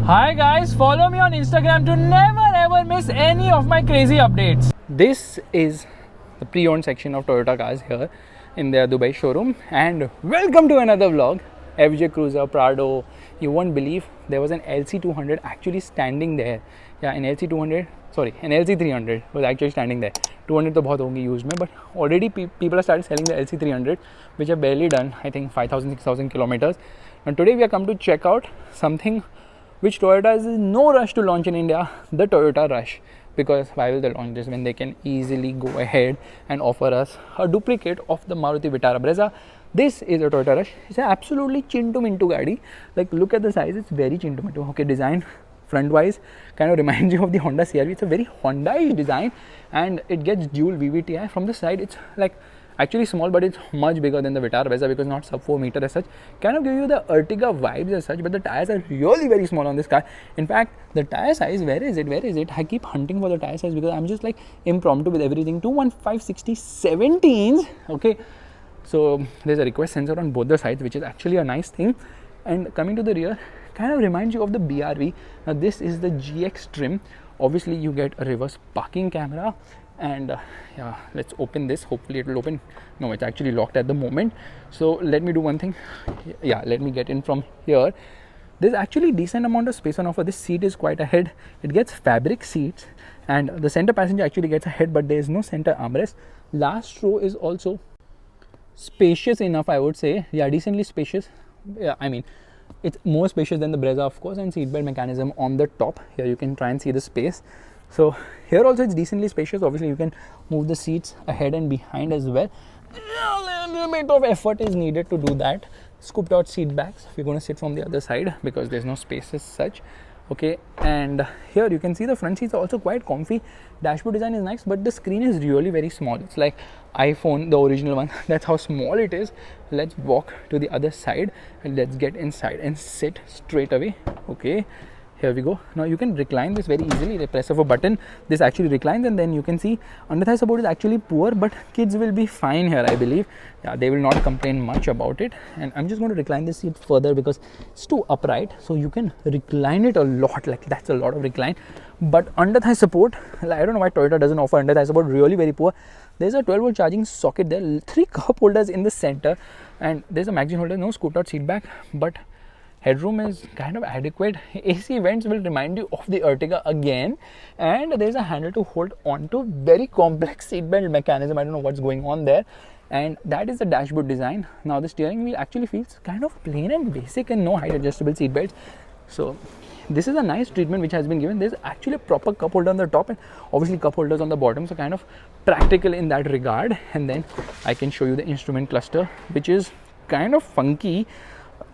Hi guys, follow me on Instagram to never ever miss any of my crazy updates. This is the pre-owned section of Toyota cars here in their Dubai showroom, and welcome to another vlog. FJ Cruiser, Prado. You won't believe there was an LC200 actually standing there. Yeah, an LC200, sorry, an LC300 was actually standing there. 200 तो बहुत होंगी use में, but already people have started selling the LC300, which have barely done, I think, 5,000, 6,000 kilometers. And today we are come to check out something which Toyota is in no rush to launch in India, the Toyota Rush. Because why will they launch this when they can easily go ahead and offer us a duplicate of the Maruti Vitara Brezza? This is a Toyota Rush. It's an absolutely chintu mintu gadi. Like, look at the size, it's very chintu mintu. Okay, design front wise kind of reminds you of the Honda CR-V. It's a very Honda-ish design, and it gets dual VVTi. From the side, it's like actually small, but it's much bigger than the Vitara Brezza because not sub 4 meter as such. Kind of give you the Ertiga vibes as such, but the tires are really very small on this car. In fact, the tire size, where is it? I keep hunting for the tire size because I'm just like impromptu with everything. 215/60 17s. Okay, so there's a request sensor on both the sides, which is actually a nice thing. And coming to the rear, kind of reminds you of the BRV. Now this is the GX trim. Obviously you get a reverse parking camera, and yeah, let's open this. Hopefully it will open. No, it's actually locked at the moment, so let me do one thing. Yeah, let me get in from here. There's actually decent amount of space on offer. This seat is quite ahead. It gets fabric seats, and the center passenger actually gets ahead, but there is no center armrest. Last row is also spacious enough, I would say. Yeah, decently spacious. Yeah, I mean, it's more spacious than the Brezza, of course, and seatbelt mechanism on the top. Here you can try and see the space. So here also it's decently spacious. Obviously you can move the seats ahead and behind as well. A little bit of effort is needed to do that. Scooped out seat backs if you're going to sit from the other side because there's no space as such. Okay, and here you can see the front seats are also quite comfy. Dashboard design is nice, but the screen is really very small. It's like iPhone, the original one. That's how small it is. Let's walk to the other side and let's get inside and sit straight away. Okay, here we go. Now you can recline this very easily. The press of a button, this actually reclines, and then you can see under thigh support is actually poor, but kids will be fine here, I believe. Yeah, they will not complain much about it. And I'm just going to recline this seat further because it's too upright, so you can recline it a lot. Like, that's a lot of recline. But under thigh support, I don't know why Toyota doesn't offer under thigh support. Really very poor. There's a 12-volt charging socket there, 3 cup holders in the center, and there's a magazine holder. No scooped out seat back, but headroom is kind of adequate. AC vents will remind you of the Ertiga again, and there's a handle to hold on to. Very complex seatbelt mechanism. I don't know what's going on there. And that is the dashboard design. Now the steering wheel actually feels kind of plain and basic, and no height adjustable seat belts. So this is a nice treatment which has been given. There's actually a proper cup holder on the top and obviously cup holders on the bottom, so kind of practical in that regard. And then I can show you the instrument cluster, which is kind of funky.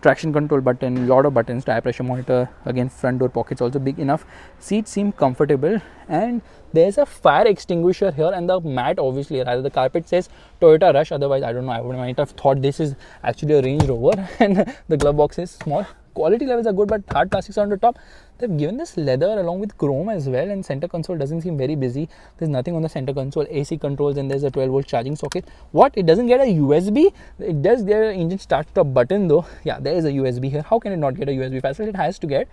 Traction control button, lot of buttons, tire pressure monitor, again front door pockets also big enough. Seats seem comfortable, and there's a fire extinguisher here, and the mat, obviously, rather the carpet says Toyota Rush. Otherwise, I don't know, I might have thought this is actually a Range Rover. And the glove box is small. Quality levels are good, but hard plastics are on the top. They've given this leather along with chrome as well, and center console doesn't seem very busy. There's nothing on the center console. AC controls, and there's a 12-volt charging socket. What? It doesn't get a USB? It does get an engine start-stop button though. Yeah, there is a USB here. How can it not get a USB facility? It has to get.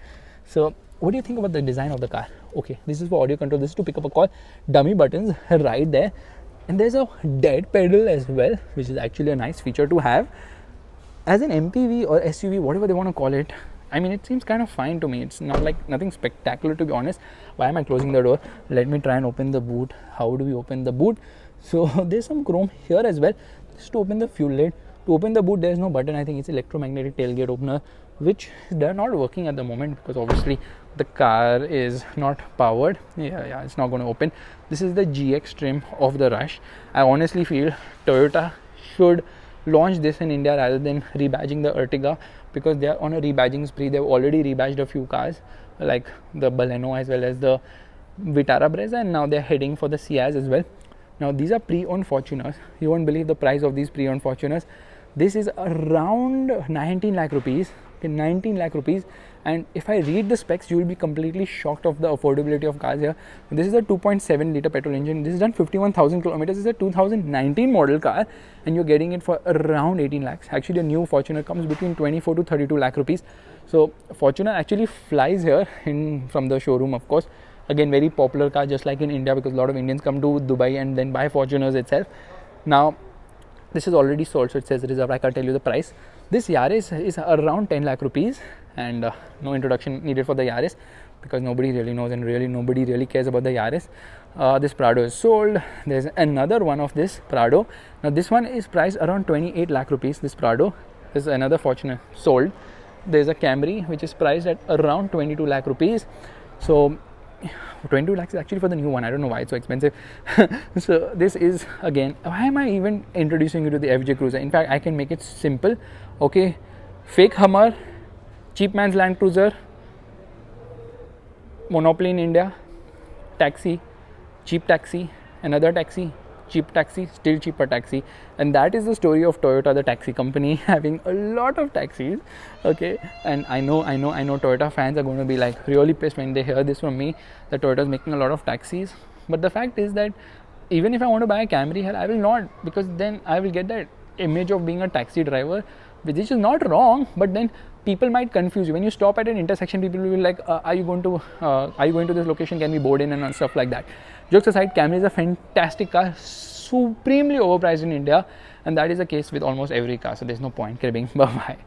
So what do you think about the design of the car? Okay, this is for audio control. This is to pick up a call. Dummy buttons right there. And there's a dead pedal as well, which is actually a nice feature to have. As an MPV or SUV, whatever they want to call it, I mean, it seems kind of fine to me. It's not like nothing spectacular, to be honest. Why am I closing the door? Let me try and open the boot. How do we open the boot? So there's some chrome here as well. Just to open the fuel lid. To open the boot, there's no button. I think it's electromagnetic tailgate opener, which they're not working at the moment because obviously the car is not powered. Yeah, it's not going to open. This is the GX trim of the Rush. I honestly feel Toyota should launch this in India rather than rebadging the Ertiga, because they are on a rebadging spree. They've already rebadged a few cars like the Baleno as well as the Vitara Brezza, and now they're heading for the Ciaz as well. Now these are pre-owned Fortuners. You won't believe the price of these pre-owned Fortuners. This is around 19 lakh rupees. okay, 19 lakh rupees. And if I read the specs, you will be completely shocked of the affordability of cars here. This is a 2.7 liter petrol engine. This is done 51,000 kilometers. This is a 2019 model car, and you're getting it for around 18 lakhs. Actually, the new Fortuner comes between 24 to 32 lakh rupees. So Fortuner actually flies here from the showroom, of course. Again, very popular car, just like in India, because a lot of Indians come to Dubai and then buy Fortuners itself. Now, this is already sold, so it says reserved. I can't tell you the price. This Yaris is around 10 lakh rupees, and no introduction needed for the Yaris, because nobody really knows and really nobody really cares about the Yaris. This Prado is sold. There's another one of this Prado. Now, this one is priced around 28 lakh rupees. This Prado is another Fortuner sold. There's a Camry which is priced at around 22 lakh rupees. So 22 lakhs is actually for the new one. I don't know why it's so expensive. So this is, again, why am I even introducing you to the FJ Cruiser? In fact, I can make it simple. Okay, fake Hummer, cheap man's Land Cruiser, monopoly in India, taxi, cheap taxi, another taxi, cheap taxi, still cheaper taxi. And that is the story of Toyota, the taxi company, having a lot of taxis. Okay, and I know Toyota fans are going to be like really pissed when they hear this from me, that Toyota is making a lot of taxis. But the fact is that even if I want to buy a Camry here, I will not, because then I will get that image of being a taxi driver, which is not wrong, but then people might confuse you. When you stop at an intersection, people will be like, are you going to this location, can we board in, and stuff like that. Jokes aside, Camry is a fantastic car, supremely overpriced in India, and that is the case with almost every car, so there's no point cribbing. Bye bye.